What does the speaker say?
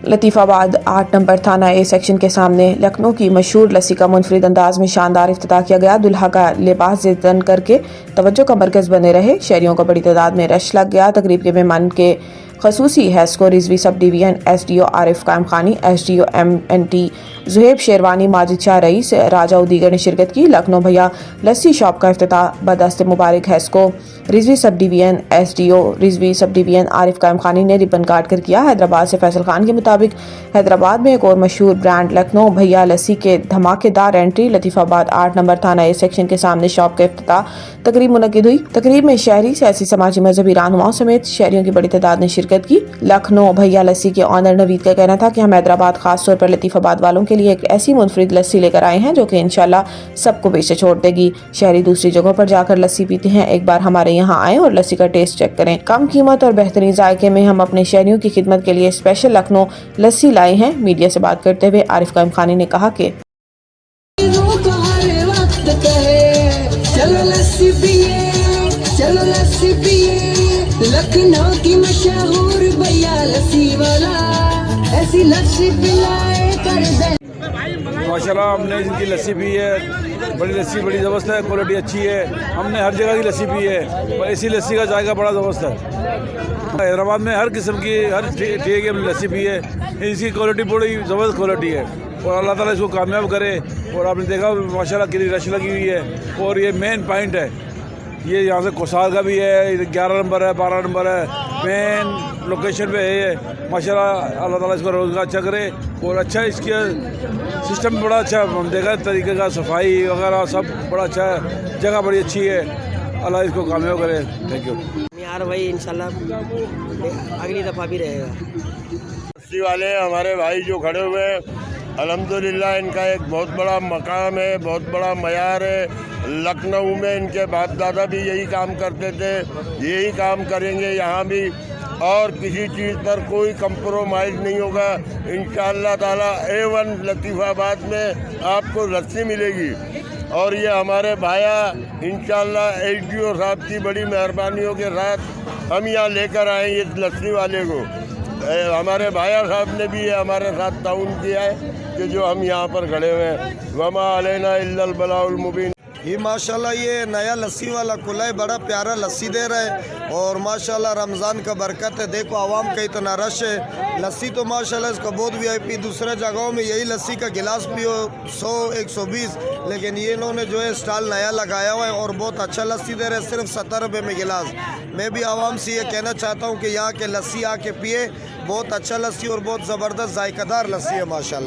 Latifabad 8 number थाना A section के सामने लखनऊ की मशहूर लस्सी का मुनफरिद अंदाज में शानदार इफ्तिताह किया गया। दुल्हा का लिबास ज़िदन करके तवज्जो का मरकज़ बने रहे। शहरियों को बड़ी तादाद में रश लग गया। तकरीब के मेहमान के खसूसी HESCO Rizvi sub division SDO Arif कायम खानी, SDO MNT Zuheb sherwani, Majid Shah rice, राजा उदीगर ने शिरकत की। लखनऊ भैया लस्सी शॉप का इफ्तिताह बदस्त मुबारक HESCO Rizvi sub division SDO Rizvi sub division Arif कायम खानी ने रिबन काट कर किया। हैदराबाद से फैसल खान के मुताबिक हैदराबाद में एक और मशहूर ब्रांड लखनऊ भैया लस्सी के धमाकेदार एंट्री। लतीफ़ाबाद 8 नंबर थाना ए सेक्शन के सामने शॉप का इफ्तिताह तकरीब मुनक्किद हुई। तकरीब में शहरी, सियासी, समाजी, मजहबी रहनुमाओं समेत शहरियों की बड़ी तादाद ने शिरकत की। लखनऊ भैया लस्सी के ऑनर नवीद का कहना था कि हम हैदराबाद खास तौर पर लतीफ़ाबाद वालों के लिए एक ऐसी मुनफरिद लस्सी लेकर आए हैं जो कि इंशाल्लाह सबको पीछे छोड़ देगी। शहरी दूसरी जगहों पर जाकर लस्सी पीते हैं, एक बार हमारे यहाँ आए और लस्सी का टेस्ट चेक करें। कम कीमत और बेहतरीन जायके में हम अपने शहरियों की खिदमत के लिए स्पेशल लखनऊ लस्सी लाए हैं। मीडिया से बात करते हुए आरिफ कायम खानी ने कहा कि लखनऊ की मशहूर भैया लस्सी वाला ऐसी लस्सी पिलाए कर दे। माशाल्लाह हमने इनकी लस्सी पी है, बड़ी लस्सी बड़ी ज़बरदस्त है, क्वालिटी अच्छी है। हमने हर जगह की लस्सी पी है पर इसी लस्सी का जायका बड़ा ज़बरदस्त है। हैदराबाद में हर किस्म की हर ठीक की लस्सी पी है, इसकी क्वालिटी बड़ी ज़बरदस्त क्वालिटी है और अल्लाह ताला इसको कामयाब करे। और आपने देखा माशाल्लाह कितनी रश लगी हुई है और ये मेन पॉइंट है, ये यहाँ से कोसार का भी है, 11 नंबर है, 12 नंबर है, मेन लोकेशन पे है ये। माशाल्लाह अल्लाह ताला इसको रोज़गार अच्छा करे और अच्छा इसके सिस्टम बड़ा अच्छा हम देखा तरीके का, सफाई वगैरह सब बड़ा अच्छा है, जगह बड़ी अच्छी है। अल्लाह इसको कामयाब करे। थैंक यू यार भाई, इंशाल्लाह अगली दफ़ा भी रहेगा। लस्सी वाले हमारे भाई जो खड़े हुए हैं, अल्हम्दुलिल्लाह इनका एक बहुत बड़ा मकाम है, बहुत बड़ा मयार है। लखनऊ में इनके बाप दादा भी यही काम करते थे, यही काम करेंगे यहाँ भी और किसी चीज़ पर कोई कंप्रोमाइज़ नहीं होगा। इंशाअल्लाह ताला A1 लतीफ़ाबाद में आपको लस्सी मिलेगी। और ये हमारे भाया इंशाअल्लाह SDO साहब की बड़ी मेहरबानियों के साथ हम यहाँ लेकर आए इस लस्सी वाले को। हमारे भाया साहब ने भी ये हमारे साथ ताउन किया है कि जो हम यहाँ पर खड़े हुए हैं। वमा अलैना इल्लल बलाउल मुबीन। ये माशाल्लाह ये नया लस्सी वाला खुला है, बड़ा प्यारा लस्सी दे रहा है और माशाल्लाह रमज़ान का बरकत है। देखो आवाम का इतना रश है। लस्सी तो माशाल्लाह इसका बहुत VIP। दूसरे जगहों में यही लस्सी का गिलास पियो 100-120, लेकिन ये इन्होंने जो है स्टॉल नया लगाया हुआ है और बहुत अच्छा लस्सी दे रहे हैं, सिर्फ 70 रुपये में गिलास। मैं भी आवाम से ये कहना चाहता हूँ कि यहाँ के लस्सी आके पिए, बहुत अच्छा लस्सी और बहुत ज़बरदस्त जायकादार लस्सी है माशाल्लाह।